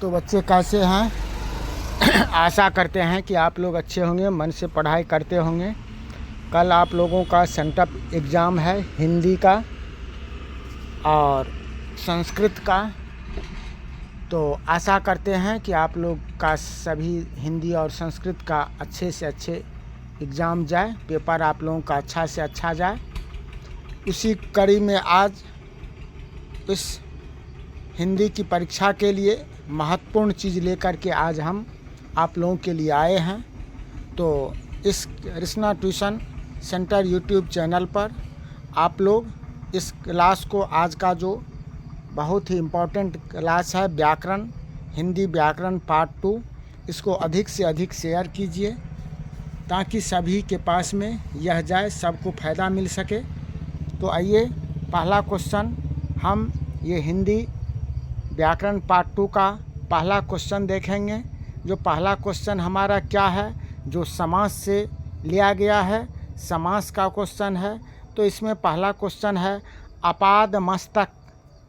तो बच्चे कैसे हैं? आशा करते हैं कि आप लोग अच्छे होंगे, मन से पढ़ाई करते होंगे। कल आप लोगों का सेंटअप एग्ज़ाम है हिंदी का और संस्कृत का। तो आशा करते हैं कि आप लोग का सभी हिंदी और संस्कृत का अच्छे से अच्छे एग्ज़ाम जाए, पेपर आप लोगों का अच्छा से अच्छा जाए। उसी कड़ी में आज इस हिंदी की परीक्षा के लिए महत्वपूर्ण चीज़ लेकर के आज हम आप लोगों के लिए आए हैं। तो इस Krishna tuition centre YouTube channel पर आप लोग इस क्लास को, आज का जो बहुत ही इम्पोर्टेंट क्लास है व्याकरण, हिंदी व्याकरण पार्ट 2, इसको अधिक से अधिक शेयर कीजिए ताकि सभी के पास में यह जाए, सबको फ़ायदा मिल सके। तो आइए पहला क्वेश्चन हम ये हिंदी व्याकरण पार्ट 2 का पहला क्वेश्चन देखेंगे। जो पहला क्वेश्चन हमारा क्या है, जो समास से लिया गया है, समास का क्वेश्चन है। तो इसमें पहला क्वेश्चन है अपाद मस्तक।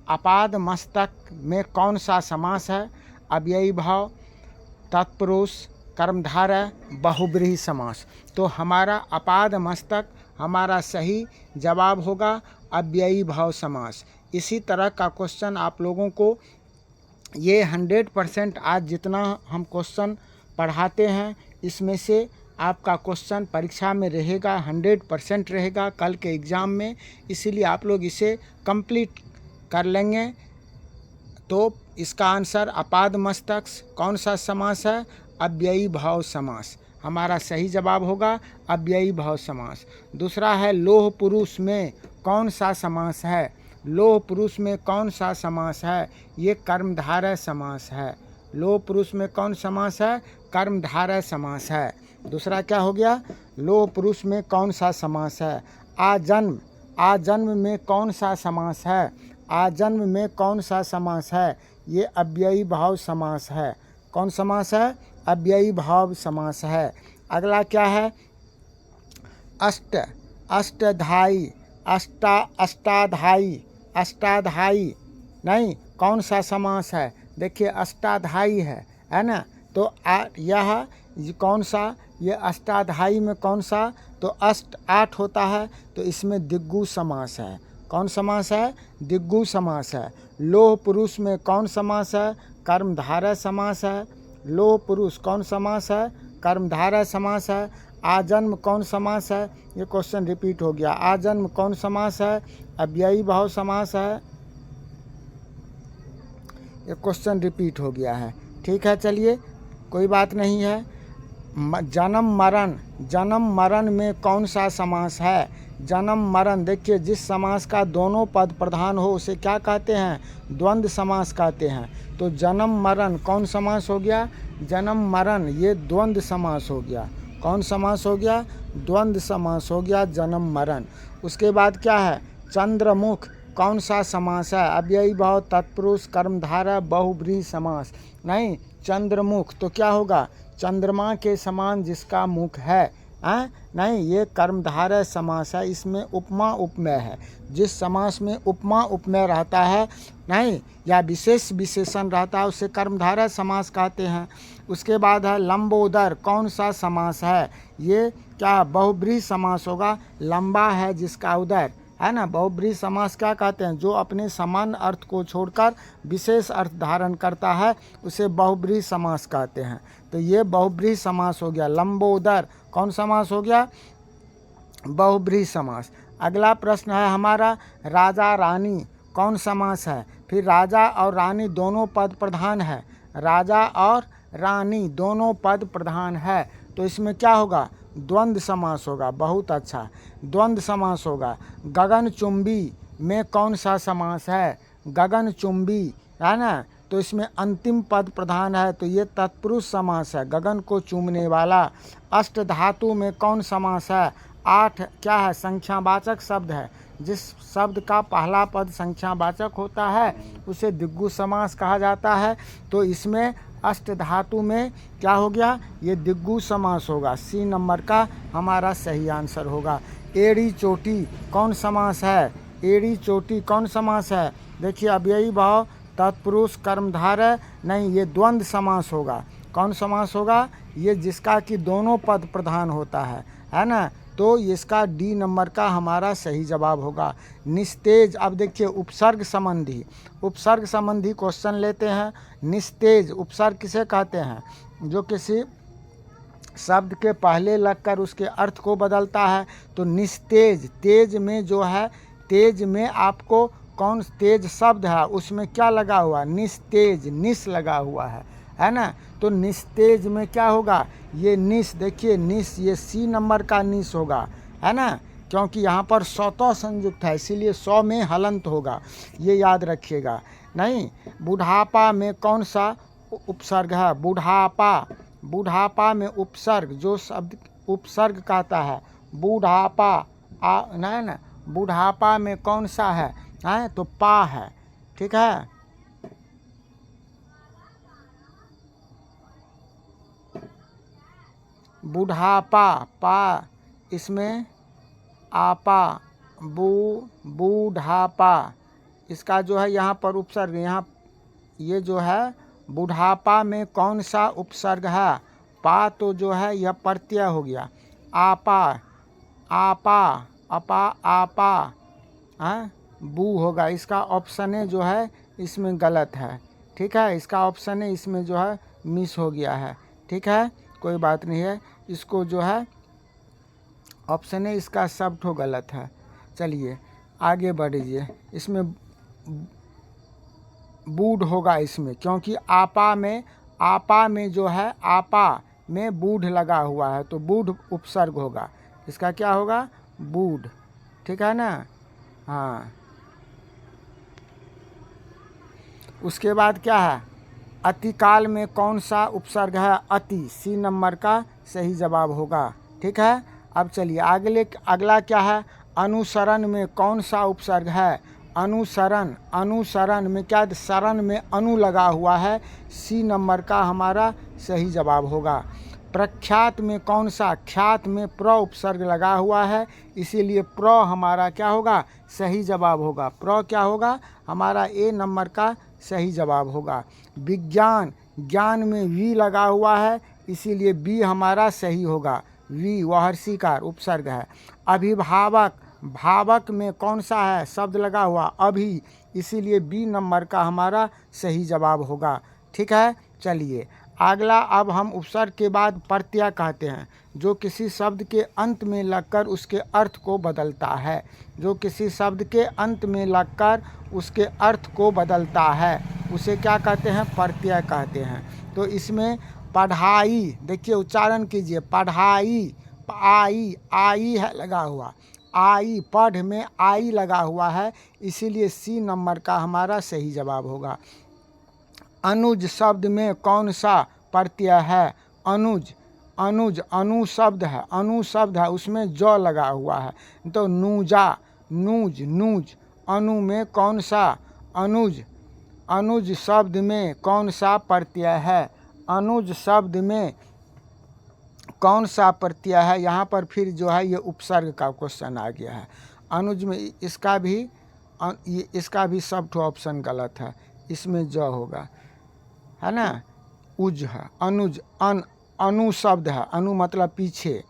अपाद मस्तक में कौन सा समास है? अव्ययी भाव, तत्पुरुष, कर्मधारय, बहुब्रीहि समास। तो हमारा अपाद मस्तक हमारा सही जवाब होगा अव्ययी भाव समास। इसी तरह का क्वेश्चन आप लोगों को ये 100% आज जितना हम क्वेश्चन पढ़ाते हैं इसमें से आपका क्वेश्चन परीक्षा में रहेगा, 100% रहेगा कल के एग्ज़ाम में। इसीलिए आप लोग इसे कंप्लीट कर लेंगे। तो इसका आंसर अपाद मस्तक कौन सा समास है? अव्ययी भाव समास। हमारा सही जवाब होगा अव्ययी भाव समास। दूसरा है लोह पुरुष में कौन सा समास है? लोह पुरुष में कौन सा समास है? ये कर्मधारय समास है। लोह पुरुष में कौन समास है? कर्मधारय समास है। दूसरा क्या हो गया? लोह पुरुष में कौन सा समास है? आजन्म। आजन्म में कौन सा समास है? आजन्म में कौन सा समास है? ये अव्ययी भाव समास है। कौन समास है? अव्ययी भाव समास है। अगला क्या है? अष्ट, अष्टधाई, अष्टाधाई, अष्टाधाई नहीं, कौन सा समास है? देखिए अष्टाधाई है ना। तो यह कौन सा? ये अष्टाधाई में कौन सा? तो अष्ट 8 होता है, तो इसमें दिग्गु समास है। कौन समास है? दिग्गु समास है। लोह पुरुष में कौन समास है? कर्मधारय समास है। लोह पुरुष कौन समास है? कर्मधारय समास है। आजन्म कौन समास है? ये क्वेश्चन रिपीट हो गया। आजन्म कौन समास है? अव्ययी भाव समास है। ये क्वेश्चन रिपीट हो गया है। ठीक है, चलिए कोई बात नहीं है। जन्म मरण, जन्म मरण में कौन सा समास है? जन्म मरण, देखिए जिस समास का दोनों पद प्रधान हो उसे क्या कहते हैं? द्वंद्व समास कहते हैं। तो जन्म मरण कौन समास हो गया? जन्म मरण ये द्वंद्व समास हो गया। कौन समास हो गया? द्वंद्व समास हो गया जन्म मरण। उसके बाद क्या है? चंद्रमुख कौन सा समास है? अव्ययी भाव, तत्पुरुष, कर्मधारय, बहुब्रीहि समास। नहीं, चंद्रमुख तो क्या होगा? चंद्रमा के समान जिसका मुख है। नहीं, ये कर्मधारय समास है। इसमें उपमा उपमेय है। जिस समास में उपमा उपमेय रहता है नहीं, या विशेष विशेषण रहता है उसे कर्मधारय समास कहते हैं। उसके बाद है लंबोदर, कौन सा समास है? ये क्या बहुब्रीहि समास होगा। लंबा है जिसका उदर, है ना। बहुब्रीहि समास क्या कहते हैं? जो अपने सामान्य अर्थ को छोड़कर विशेष अर्थ धारण करता है उसे बहुब्रीहि समास कहते हैं। तो ये बहुब्रीहि समास हो गया। लंबोदर कौन समास हो गया? बहुब्रीहि समास। अगला प्रश्न है हमारा राजा रानी कौन समास है? फिर राजा और रानी दोनों पद प्रधान है। राजा और रानी दोनों पद प्रधान है, तो इसमें क्या होगा? द्वंद्व समास होगा। बहुत अच्छा, द्वंद्व समास होगा। गगनचुंबी में कौन सा समास है? गगनचुंबी, है ना। तो इसमें अंतिम पद प्रधान है, तो ये तत्पुरुष समास है, गगन को चूमने वाला। अष्ट धातु में कौन समास है? 8 क्या है? संख्यावाचक शब्द है। जिस शब्द का पहला पद संख्यावाचक होता है उसे दिग्गु समास कहा जाता है। तो इसमें अष्ट धातु में क्या हो गया? ये दिग्गु समास होगा। सी नंबर का हमारा सही आंसर होगा। एड़ी चोटी कौन समास है? एड़ी चोटी कौन समास है? देखिए अव्ययी भाव, तत्पुरुष कर्मधारय नहीं, ये द्वंद्व समास होगा। कौन समास होगा? ये जिसका कि दोनों पद प्रधान होता है ना, तो इसका डी नंबर का हमारा सही जवाब होगा निस्तेज। अब देखिए उपसर्ग संबंधी, उपसर्ग संबंधी क्वेश्चन लेते हैं। निस्तेज उपसर्ग किसे कहते हैं? जो किसी शब्द के पहले लगकर उसके अर्थ को बदलता है। तो निस्तेज, तेज में जो है, तेज में आपको कौन तेज शब्द है उसमें क्या लगा हुआ? निस्तेज, निस लगा हुआ है ना। तो निस्तेज में क्या होगा? ये निस, देखिए निस, ये सी नंबर का निस होगा, है ना, क्योंकि यहाँ पर सौतः संयुक्त है, इसीलिए 100 में हलंत होगा, ये याद रखिएगा। नहीं, बुढ़ापा में कौन सा उपसर्ग है? बुढ़ापा, बुढ़ापा में उपसर्ग, जो शब्द उपसर्ग कहता है बुढ़ापा, नहीं ना, बुढ़ापा में कौन सा है? तो पा है, ठीक है। बुढ़ापा, पा, इसमें आपा, बूढ़ापा, इसका जो है यहाँ पर उपसर्ग, यहाँ ये जो है बुढ़ापा में कौन सा उपसर्ग है? पा, तो जो है यह प्रत्यय हो गया। आपा, आपा, अपा, आपा, हाँ, बू होगा। इसका ऑप्शन ए जो है इसमें गलत है, ठीक है, इसका ऑप्शन ए इसमें जो है मिस हो गया है, ठीक है, कोई बात नहीं है। इसको जो है ऑप्शन ए इसका सब ठो गलत है। चलिए आगे बढ़िए, इसमें बूढ़ होगा इसमें, क्योंकि आपा में जो है, आपा में बूढ़ लगा हुआ है, तो बूढ़ उपसर्ग होगा, इसका क्या होगा? बूढ़, ठीक है ना। हाँ, उसके बाद क्या है? अतिकाल में कौन सा उपसर्ग है? अति, सी नंबर का सही जवाब होगा, ठीक है। अब चलिए अगला क्या है? अनुसरण में कौन सा उपसर्ग है? अनुसरण, अनुसरण में क्या? शरण में अनु लगा हुआ है, सी नंबर का हमारा सही जवाब होगा। प्रख्यात में कौन सा? ख्यात में प्र उपसर्ग लगा हुआ है, इसीलिए प्र हमारा क्या होगा? सही जवाब होगा। प्र क्या होगा? हमारा ए नंबर का सही जवाब होगा। विज्ञान, ज्ञान में वी लगा हुआ है, इसीलिए बी हमारा सही होगा। वी वाहर्षिकार उपसर्ग है। अभिभावक, भावक में कौन सा है? शब्द लगा हुआ अभी, इसीलिए बी नंबर का हमारा सही जवाब होगा, ठीक है। चलिए अगला, अब हम उपसर्ग के बाद प्रत्यय कहते हैं, जो किसी शब्द के अंत में लगकर उसके अर्थ को बदलता है, जो किसी शब्द के अंत में लगकर उसके अर्थ को बदलता है, उसे क्या कहते हैं? प्रत्यय कहते हैं। तो इसमें पढ़ाई, देखिए उच्चारण कीजिए, पढ़ाई, आई, आई है लगा हुआ, आई, पढ़ में आई लगा हुआ है, इसीलिए सी नंबर का हमारा सही जवाब होगा। अनुज शब्द में कौन सा प्रत्यय है? अनुज, अनुज, अनु शब्द है, अनु शब्द है, उसमें ज लगा हुआ है, तो नूजा, नूज, नूज, अनु में कौन सा? अनुज, अनुज शब्द में कौन सा प्रत्यय है? अनुज शब्द में कौन सा प्रत्यय है? यहाँ पर फिर जो है ये उपसर्ग का क्वेश्चन आ गया है। अनुज में इसका भी सब ठो ऑप्शन गलत है, इसमें ज होगा, है ना। उज है, अनुज, अनु शब्द है, अनु मतलब पीछे,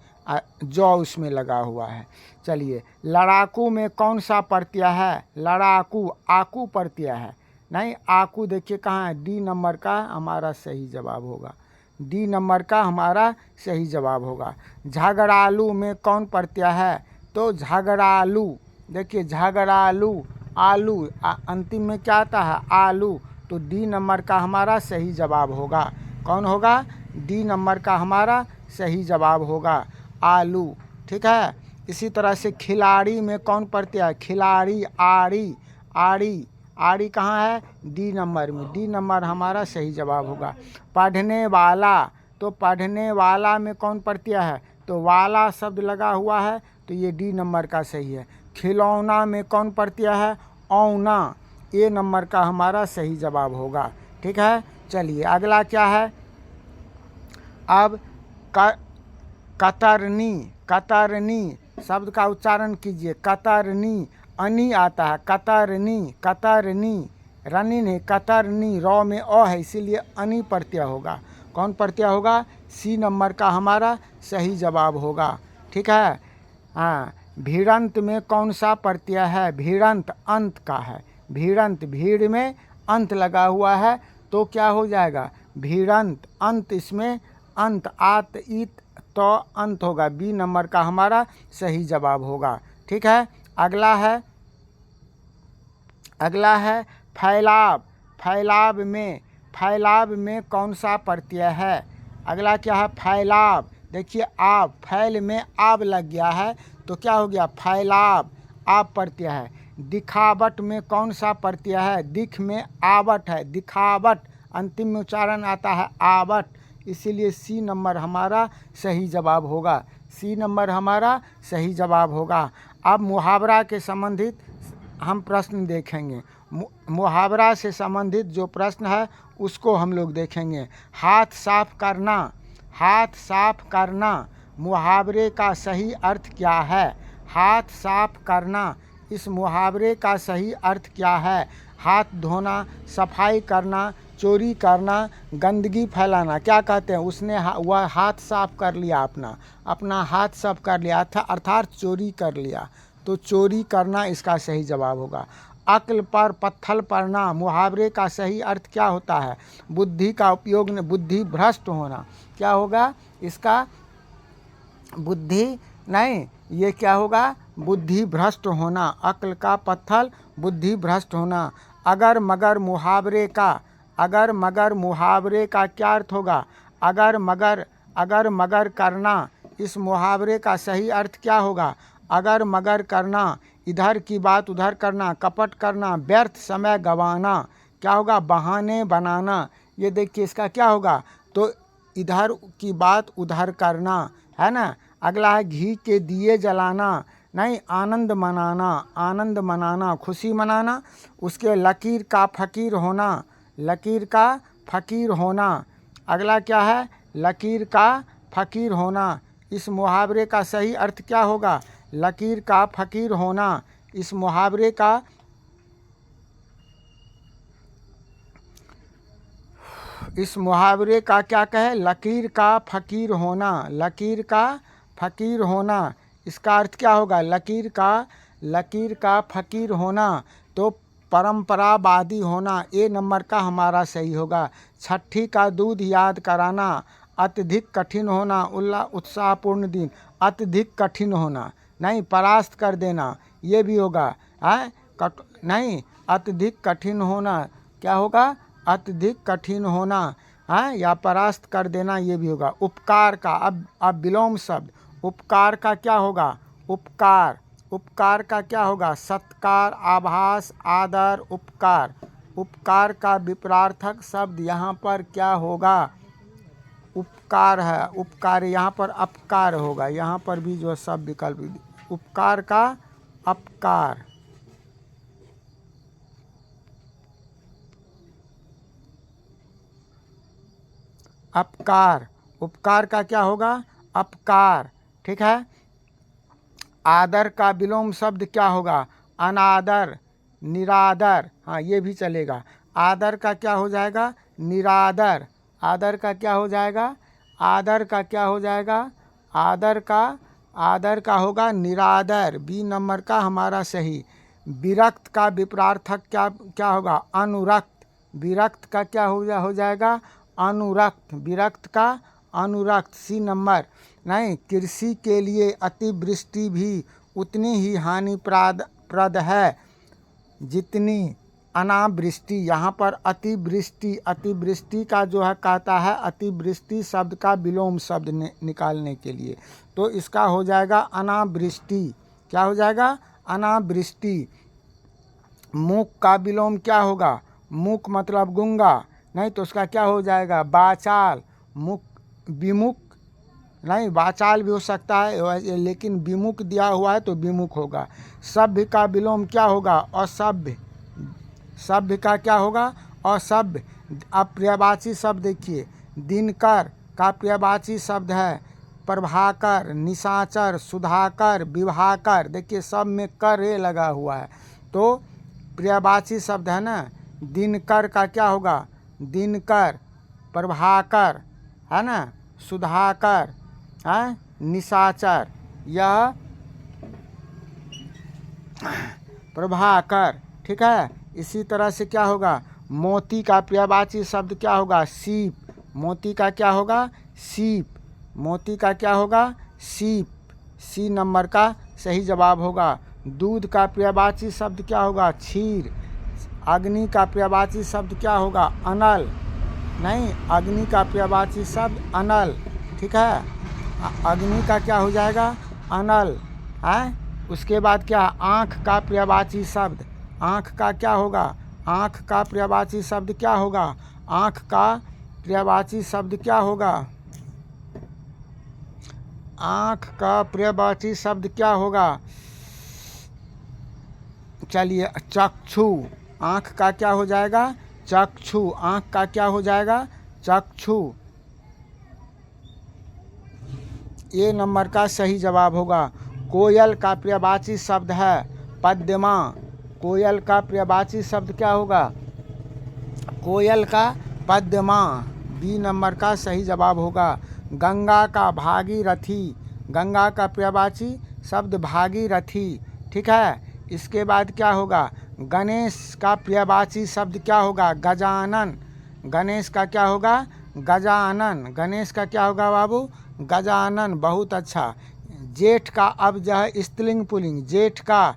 ज उसमें लगा हुआ है। चलिए लड़ाकू में कौन सा प्रत्यय है? लड़ाकू, आकू प्रत्यय है, नहीं, आकू देखिए कहाँ है? डी नंबर का हमारा सही जवाब होगा, डी नंबर का हमारा सही जवाब होगा। झगड़ालू में कौन प्रत्यय है? तो झगड़ालू, देखिए झगड़ालू, आलू, अंतिम में क्या आता है? आलू, तो डी नंबर का हमारा सही जवाब होगा। कौन होगा? डी नंबर का हमारा सही जवाब होगा, आलू, ठीक है। इसी तरह से खिलाड़ी में कौन प्रत्यय? खिलाड़ी, आड़ी, आड़ी, आड़ी कहाँ है? डी नंबर में, डी नंबर हमारा सही जवाब होगा। पढ़ने वाला, तो पढ़ने वाला में कौन प्रत्यय है? तो वाला शब्द लगा हुआ है, तो ये डी नंबर का सही है। खिलौना में कौन प्रत्यय है? औना, ए नंबर का हमारा सही जवाब होगा, ठीक है। चलिए अगला क्या है? अब कतरनी, कतरनी शब्द का उच्चारण कीजिए, कतरनी, अनी आता है, कतरनी, कतरनी, रनी नहीं, कतरनी, रौ में अ है इसीलिए अनि प्रत्यय होगा। कौन प्रत्यय होगा? सी नंबर का हमारा सही जवाब होगा। ठीक है। हाँ, भीड़ंत में कौन सा प्रत्यय है? भीड़ंत अंत का है। भीड़ंत, भीड़ में अंत लगा हुआ है तो क्या हो जाएगा? भीड़ंत अंत, इसमें अंत आत इत तो अंत होगा। बी नंबर का हमारा सही जवाब होगा। ठीक है। अगला है फैलाव। फैलाव में कौन सा प्रत्यय है? अगला क्या है? फैलाव। देखिए आब, फैल में आब लग गया है तो क्या हो गया? फैलाव, आब प्रत्यय है। दिखावट में कौन सा प्रत्यय है? दिख में आवट है, दिखावट, अंतिम में उच्चारण आता है आवट, इसीलिए सी नंबर हमारा सही जवाब होगा। सी नंबर हमारा सही जवाब होगा। अब मुहावरा के संबंधित हम प्रश्न देखेंगे। मुहावरा से संबंधित जो प्रश्न है उसको हम लोग देखेंगे। हाथ साफ करना, हाथ साफ करना मुहावरे का सही अर्थ क्या है? हाथ साफ करना, इस मुहावरे का सही अर्थ क्या है? हाथ धोना, सफाई करना, चोरी करना, गंदगी फैलाना। क्या कहते हैं? उसने वह हाथ साफ कर लिया, अपना हाथ साफ कर लिया था, अर्थात चोरी कर लिया, तो चोरी करना इसका सही जवाब होगा। अक्ल पर पत्थर पड़ना मुहावरे का सही अर्थ क्या होता है? बुद्धि का उपयोग में बुद्धि भ्रष्ट होना। क्या होगा इसका? बुद्धि नहीं, ये क्या होगा? बुद्धि भ्रष्ट होना। अक्ल का पत्थर, बुद्धि भ्रष्ट होना। अगर मगर मुहावरे का क्या अर्थ होगा? अगर मगर करना, इस मुहावरे का सही अर्थ क्या होगा? अगर मगर करना, इधर की बात उधर करना, कपट करना, व्यर्थ समय गंवाना। क्या होगा? बहाने बनाना। ये देखिए इसका क्या होगा? तो इधर की बात उधर करना, है ना। अगला है घी के दिए जलाना, नहीं, आनंद मनाना, खुशी मनाना। उसके लकीर का फकीर होना, अगला क्या है? लकीर का फकीर होना। इस मुहावरे का सही अर्थ क्या होगा? लकीर का फकीर होना। इस मुहावरे का क्या कहे? लकीर का फकीर होना। इसका अर्थ क्या होगा? लकीर का फकीर होना तो परंपरावादी होना। ए नंबर का हमारा सही होगा। छठी का दूध याद कराना, अत्यधिक कठिन होना, उत्साहपूर्ण दिन, अत्यधिक कठिन होना, नहीं, परास्त कर देना, ये भी होगा। है नहीं, अत्यधिक कठिन होना, क्या होगा? अत्यधिक कठिन होना, है, या परास्त कर देना, ये भी होगा। उपकार का, अब विलोम शब्द, उपकार का क्या होगा? उपकार का क्या होगा? सत्कार, आभास, आदर, उपकार। उपकार का विपरार्थक शब्द यहाँ पर क्या होगा? उपकार है, उपकार, यहाँ पर अपकार होगा। यहाँ पर भी जो सब विकल्प, उपकार का अपकार। अपकार, उपकार का क्या होगा? अपकार। ठीक है। आदर का विलोम शब्द क्या होगा? अनादर, निरादर। हाँ, ये भी चलेगा। आदर का क्या हो जाएगा? निरादर। आदर का क्या हो जाएगा? आदर का क्या हो जाएगा? आदर का होगा निरादर। बी नंबर का हमारा सही। विरक्त का विपरार्थक क्या होगा? अनुरक्त। विरक्त का क्या हो जाएगा? अनुरक्त। विरक्त का अनुरक्त। C number. नहीं, कृषि के लिए अतिवृष्टि भी उतनी ही हानिप्रद है जितनी अनावृष्टि। यहाँ पर अतिवृष्टि का जो है कहता है अतिवृष्टि शब्द का विलोम शब्द निकालने के लिए, तो इसका हो जाएगा अनावृष्टि। क्या हो जाएगा? अनावृष्टि। मूक का विलोम क्या होगा? मूक मतलब गूंगा, नहीं, तो उसका क्या हो जाएगा? वाचाल। मुख, विमुख, नहीं, वाचाल भी हो सकता है, लेकिन विमुख दिया हुआ है तो विमुख होगा। सभ्य का विलोम क्या होगा? असभ्य। सभ्य का क्या होगा? असभ्य। अब पर्यायवाची शब्द देखिए, दिनकर का पर्यायवाची शब्द है प्रभाकर, निशाचर, सुधाकर, विभाकर। देखिए सब में कर लगा हुआ है, तो पर्यायवाची शब्द है ना, दिनकर का क्या होगा? दिनकर। प्रभाकर, है ना, सुधाकर, है, निशाचर, यह प्रभाकर। ठीक है। इसी तरह से क्या होगा? मोती का पर्यायवाची शब्द क्या होगा? सीप। मोती का क्या होगा? सीप। मोती का क्या होगा? सीप। सी नंबर का सही जवाब होगा। दूध का पर्यायवाची शब्द क्या होगा? क्षीर। अग्नि का पर्यायवाची शब्द क्या होगा? अनल। नहीं, अग्नि का पर्यायवाची शब्द अनल। ठीक है। अग्नि का क्या हो जाएगा? अनल। है। उसके बाद क्या? आँख का पर्यायवाची शब्द। आँख का क्या होगा? आँख का पर्यायवाची शब्द क्या होगा? आँख का पर्यायवाची शब्द क्या होगा? आँख का पर्यायवाची शब्द क्या होगा? चलिए, चक्षु। आँख का क्या हो जाएगा? चक्षु। आँख का क्या हो जाएगा? चक्षु। ए नंबर का सही जवाब होगा। कोयल का पर्यायवाची शब्द है पद्मा। कोयल का पर्यायवाची शब्द क्या होगा? कोयल का पद्मा। बी नंबर का सही जवाब होगा। गंगा का भागीरथी। गंगा का पर्यायवाची शब्द भागीरथी। ठीक है। इसके बाद क्या होगा? गणेश का पर्यायवाची शब्द क्या होगा? गजानन। गणेश का क्या होगा? गजानन। गणेश का क्या होगा बाबू? गजानन। बहुत अच्छा। जेठ का अब जो है स्त्रीलिंग पुल्लिंग। जेठ का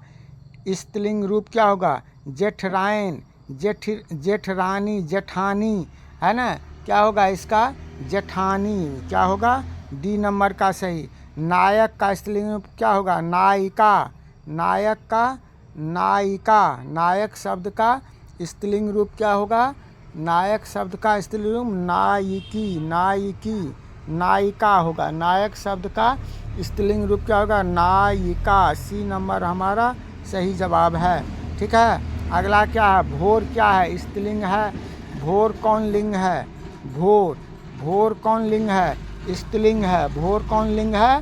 स्त्रीलिंग रूप क्या होगा? जेठरायन, जेठरानी, जेठानी, है ना। क्या होगा इसका? जेठानी। क्या होगा? डी नंबर का सही। नायक का स्त्रीलिंग रूप क्या होगा? नायिका। नायक का नायिका। नायक शब्द का स्त्रीलिंग रूप क्या होगा? नायक शब्द का स्त्रीलिंग रूप नायिकी। नायिकी। नायिका होगा। नायक शब्द का स्त्रीलिंग रूप क्या होगा? नायिका। सी नंबर हमारा सही जवाब है। ठीक है। अगला क्या है? भोर क्या है? स्त्रीलिंग है। भोर कौन लिंग है? भोर। भोर कौन लिंग है? स्त्रीलिंग है। भोर कौन लिंग है?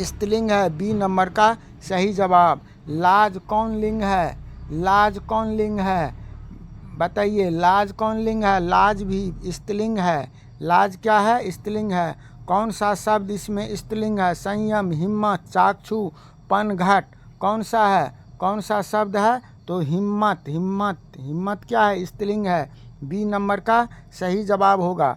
स्त्रीलिंग है। बी नंबर का सही जवाब। लाज कौन लिंग है? लाज कौन लिंग है? बताइए, लाज कौन लिंग है? लाज भी स्त्रीलिंग है। लाज क्या है? स्त्रीलिंग है। कौन सा शब्द इसमें स्त्रीलिंग है? संयम, हिम्मत, चाक्षु, पनघट। कौन सा है? कौन सा शब्द है? तो हिम्मत। हिम्मत। हिम्मत क्या है? स्त्रीलिंग है। बी नंबर का सही जवाब होगा।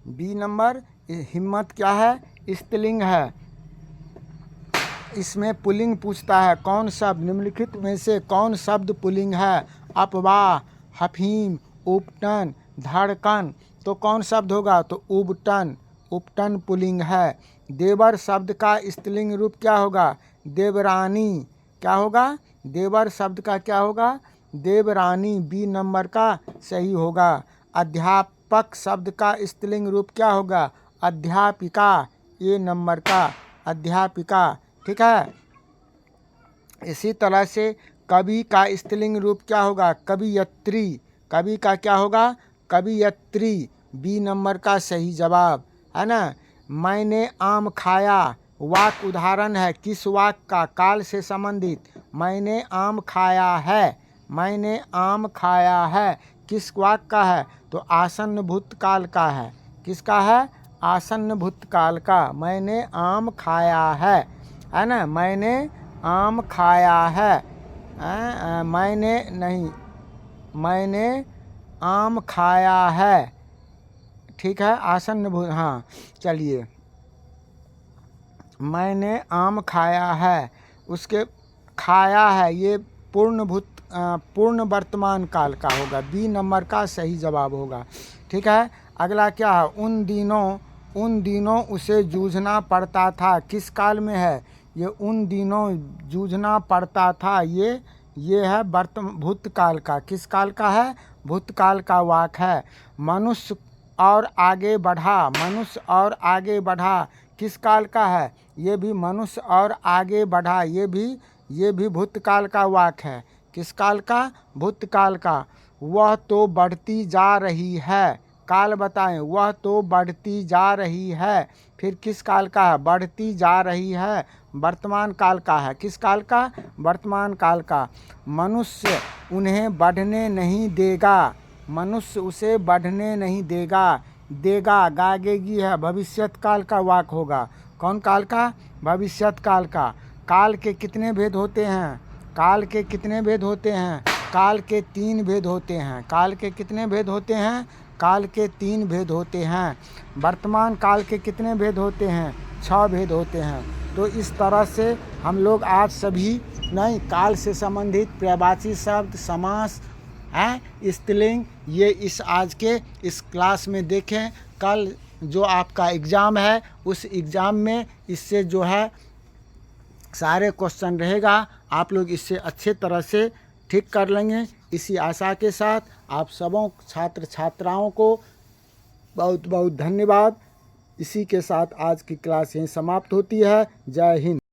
बी नंबर हिम्मत क्या है? स्त्रीलिंग है। इसमें पुल्लिंग पूछता है। कौन शब्द निम्नलिखित में से कौन शब्द पुल्लिंग है? अफवाह, अफीम, उपटन, धड़कन। तो कौन शब्द होगा? तो उबटन। उपटन पुल्लिंग है। देवर शब्द का स्त्रीलिंग रूप क्या होगा? देवरानी। क्या होगा? देवर शब्द का क्या होगा? देवरानी। बी नंबर का सही होगा। अध्यापक शब्द का स्त्रीलिंग रूप क्या होगा? अध्यापिका। ए नंबर का अध्यापिका। ठीक है। इसी तरह से कवि का स्त्रीलिंग रूप क्या होगा? कवियत्री। कवि का क्या होगा? कवियत्री। बी नंबर का सही जवाब, है ना। मैंने आम खाया वाक उदाहरण है किस वाक का? काल से संबंधित। मैंने आम खाया है। मैंने आम खाया है किस वाक का है? तो आसन्न भूतकाल का है। किसका है? आसन्न भूतकाल का। मैंने आम खाया है ना। मैंने आम खाया है। मैंने नहीं, मैंने आम खाया है। ठीक है। आसन्न भूत, हाँ चलिए, मैंने आम खाया है। उसके खाया है ये पूर्ण वर्तमान काल का होगा। बी नंबर का सही जवाब होगा। ठीक है। अगला क्या है? उन दिनों उसे जूझना पड़ता था किस काल में है? ये उन दिनों जूझना पड़ता था, ये है भूतकाल का। किस काल का है? भूतकाल का वाक है। मनुष्य और आगे बढ़ा। मनुष्य और आगे बढ़ा किस काल का है? ये भी मनुष्य और आगे बढ़ा, ये भी भूतकाल का वाक है। किस काल का? भूतकाल का। वह तो बढ़ती जा रही है। काल बताएं। वह तो बढ़ती जा रही है। फिर किस काल का है? बढ़ती जा रही है, वर्तमान काल का है। किस काल का? वर्तमान काल का। मनुष्य उन्हें बढ़ने नहीं देगा, मनुष्य उसे बढ़ने नहीं देगा। देगा गागेगी है, भविष्यत काल का वाक होगा। कौन काल का? भविष्यत काल का। काल के कितने भेद होते हैं? काल के कितने भेद होते हैं? काल के 3 भेद होते हैं। काल के कितने भेद होते हैं? काल के 3 भेद होते हैं। वर्तमान काल के कितने भेद होते हैं? 6 भेद होते हैं। तो इस तरह से हम लोग आज सभी नहीं काल से संबंधित पर्यायवाची शब्द, समास हैं, स्त्रीलिंग, ये इस आज के इस क्लास में देखें। कल जो आपका एग्ज़ाम है उस एग्ज़ाम में इससे जो है सारे क्वेश्चन रहेगा, आप लोग इससे अच्छे तरह से ठीक कर लेंगे। इसी आशा के साथ आप सबों छात्र छात्राओं को बहुत बहुत धन्यवाद। इसी के साथ आज की क्लास यहीं समाप्त होती है। जय हिंद।